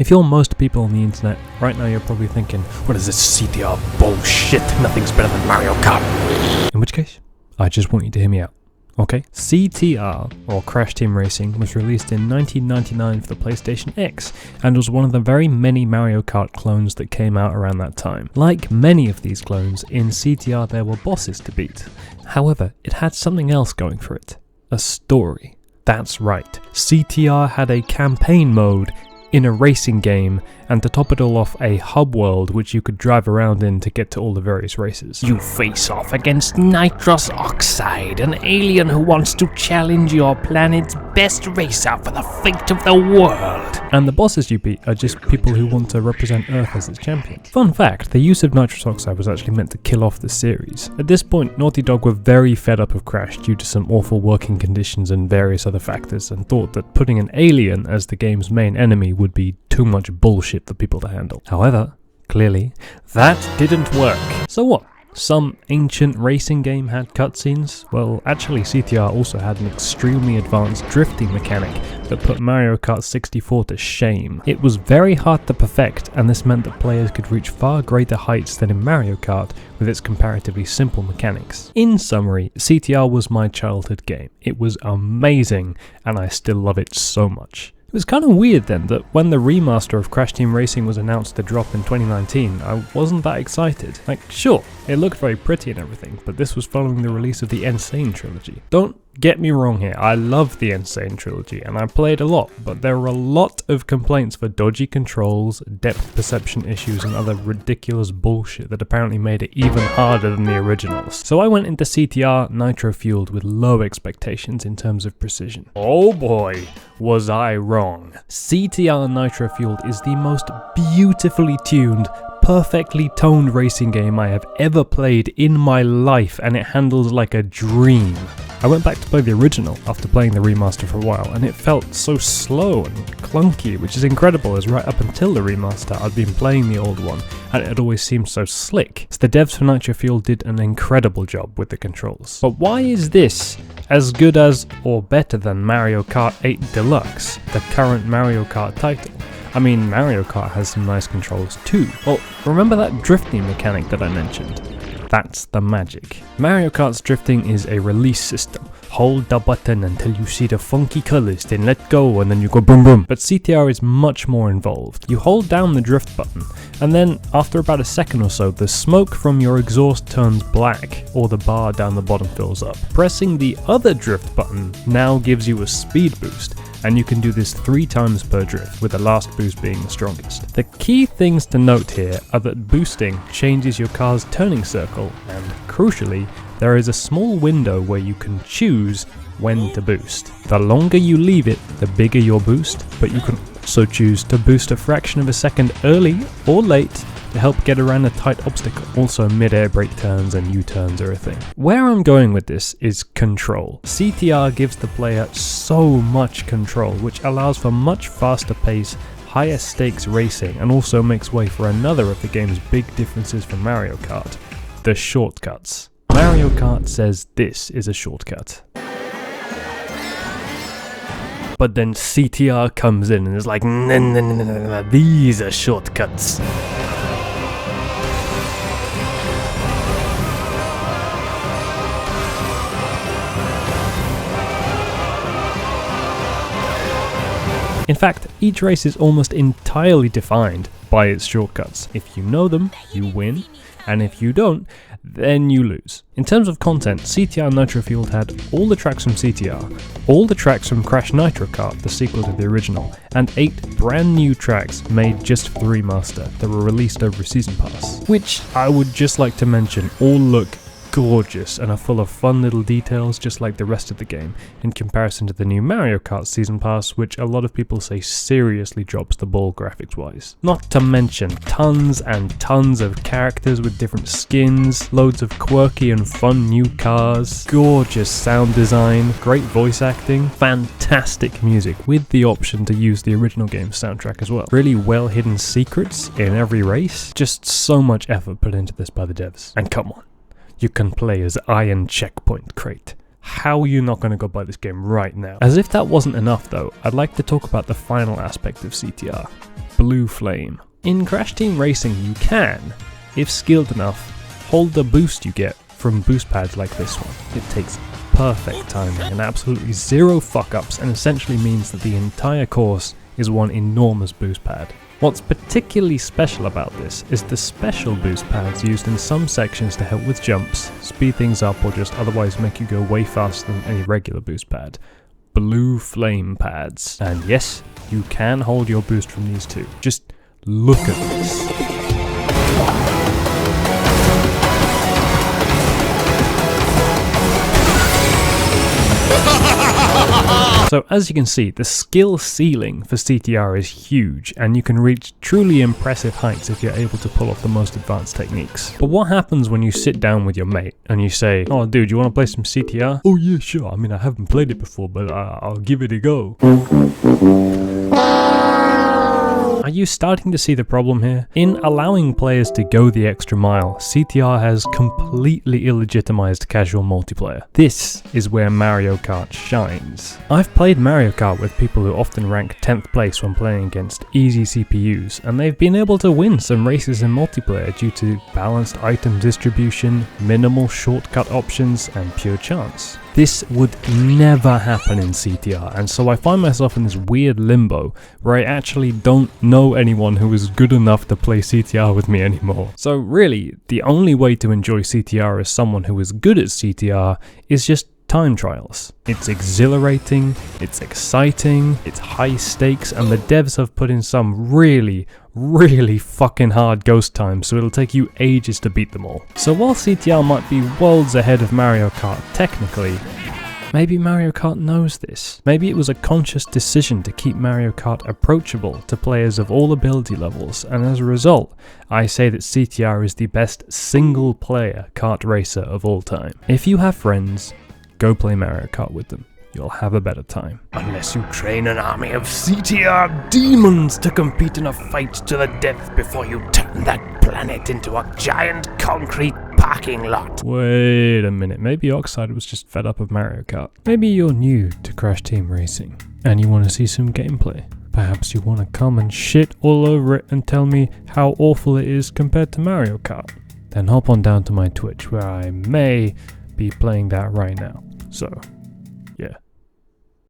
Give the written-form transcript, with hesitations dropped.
If you're most people on the internet, right now you're probably thinking, what is this CTR bullshit? Nothing's better than Mario Kart. In which case, I just want you to hear me out. Okay, CTR, or Crash Team Racing, was released in 1999 for the PlayStation X, and was one of the very many Mario Kart clones that came out around that time. Like many of these clones, in CTR there were bosses to beat. However, it had something else going for it. A story. That's right, CTR had a campaign mode in a racing game, and to top it all off, a hub world which you could drive around in to get to all the various races. You face off against Nitrous Oxide, an alien who wants to challenge your planet's best racer for the fate of the world. And the bosses you beat are just people who want to represent Earth as its champion. Fun fact, the use of Nitrous Oxide was actually meant to kill off the series. At this point, Naughty Dog were very fed up of Crash due to some awful working conditions and various other factors, and thought that putting an alien as the game's main enemy would be too much bullshit for people to handle. However, clearly, that didn't work. So what? Some ancient racing game had cutscenes? Well, actually CTR also had an extremely advanced drifting mechanic that put Mario Kart 64 to shame. It was very hard to perfect, and this meant that players could reach far greater heights than in Mario Kart with its comparatively simple mechanics. In summary, CTR was my childhood game. It was amazing, and I still love it so much. It was kind of weird then that when the remaster of Crash Team Racing was announced to drop in 2019, I wasn't that excited. Like, sure, it looked very pretty and everything, but this was following the release of the N. Sane trilogy. Don't get me wrong here, I love the N. Sane trilogy and I played a lot, but there were a lot of complaints for dodgy controls, depth perception issues and other ridiculous bullshit that apparently made it even harder than the originals. So I went into CTR Nitro Fueled with low expectations in terms of precision. Oh boy, was I wrong. CTR Nitro Fueled is the most beautifully tuned, perfectly toned racing game I have ever played in my life, and it handles like a dream. I went back to play the original after playing the remaster for a while, and it felt so slow and clunky, which is incredible as right up until the remaster I'd been playing the old one, and it had always seemed so slick. So the devs for Nitro Fueled did an incredible job with the controls. But why is this as good as or better than Mario Kart 8 Deluxe, the current Mario Kart title? I mean, Mario Kart has some nice controls too. Well, remember that drifting mechanic that I mentioned? That's the magic. Mario Kart's drifting is a release system. Hold the button until you see the funky colors, then let go and then you go boom boom. But CTR is much more involved. You hold down the drift button, and then after about a second or so, the smoke from your exhaust turns black, or the bar down the bottom fills up. Pressing the other drift button now gives you a speed boost, and you can do this 3 times per drift, with the last boost being the strongest. The key things to note here are that boosting changes your car's turning circle, and crucially, there is a small window where you can choose when to boost. The longer you leave it, the bigger your boost, but you can also choose to boost a fraction of a second early or late to help get around a tight obstacle. Also, mid-air brake turns and U-turns are a thing. Where I'm going with this is control. CTR gives the player so much control, which allows for much faster pace, higher stakes racing, and also makes way for another of the game's big differences from Mario Kart: the shortcuts. Mario Kart says this is a shortcut, but then CTR comes in and is like, no, these are shortcuts. In fact, each race is almost entirely defined by its shortcuts. If you know them, you win, and if you don't, then you lose. In terms of content, CTR Nitro Fueled had all the tracks from CTR, all the tracks from Crash Nitro Kart, the sequel to the original, and 8 brand new tracks made just for the remaster that were released over a season pass, which I would just like to mention all look gorgeous and are full of fun little details just like the rest of the game, in comparison to the new Mario Kart Season Pass, which a lot of people say seriously drops the ball graphics wise. Not to mention tons and tons of characters with different skins, loads of quirky and fun new cars, gorgeous sound design, great voice acting, fantastic music with the option to use the original game's soundtrack as well. Really well hidden secrets in every race, just so much effort put into this by the devs. And come on, you can play as Iron Checkpoint Crate. How are you not going to go buy this game right now? As if that wasn't enough though, I'd like to talk about the final aspect of CTR: Blue Flame. In Crash Team Racing you can, if skilled enough, hold the boost you get from boost pads like this one. It takes perfect timing and absolutely zero fuck-ups, and essentially means that the entire course is one enormous boost pad. What's particularly special about this is the special boost pads used in some sections to help with jumps, speed things up, or just otherwise make you go way faster than any regular boost pad. Blue Flame pads. And yes, you can hold your boost from these too. Just look at this. So as you can see, the skill ceiling for CTR is huge, and you can reach truly impressive heights if you're able to pull off the most advanced techniques. But what happens when you sit down with your mate and you say, "Oh dude, you want to play some CTR?" "Oh yeah, sure, I mean I haven't played it before, but I'll give it a go." Are you starting to see the problem here? In allowing players to go the extra mile, CTR has completely illegitimized casual multiplayer. This is where Mario Kart shines. I've played Mario Kart with people who often rank 10th place when playing against easy CPUs, and they've been able to win some races in multiplayer due to balanced item distribution, minimal shortcut options, and pure chance. This would never happen in CTR, and so I find myself in this weird limbo where I actually don't know anyone who is good enough to play CTR with me anymore. So really, the only way to enjoy CTR as someone who is good at CTR is just time trials. It's exhilarating, it's exciting, it's high stakes, and the devs have put in some really fucking hard ghost times, so it'll take you ages to beat them all. So while CTR might be worlds ahead of Mario Kart technically, maybe Mario Kart knows this. Maybe it was a conscious decision to keep Mario Kart approachable to players of all ability levels, and as a result, I say that CTR is the best single player kart racer of all time. If you have friends, go play Mario Kart with them. You'll have a better time. Unless you train an army of CTR demons to compete in a fight to the death before you turn that planet into a giant concrete parking lot. Wait a minute, maybe Oxide was just fed up of Mario Kart. Maybe you're new to Crash Team Racing and you want to see some gameplay. Perhaps you want to come and shit all over it and tell me how awful it is compared to Mario Kart. Then hop on down to my Twitch where I may be playing that right now. So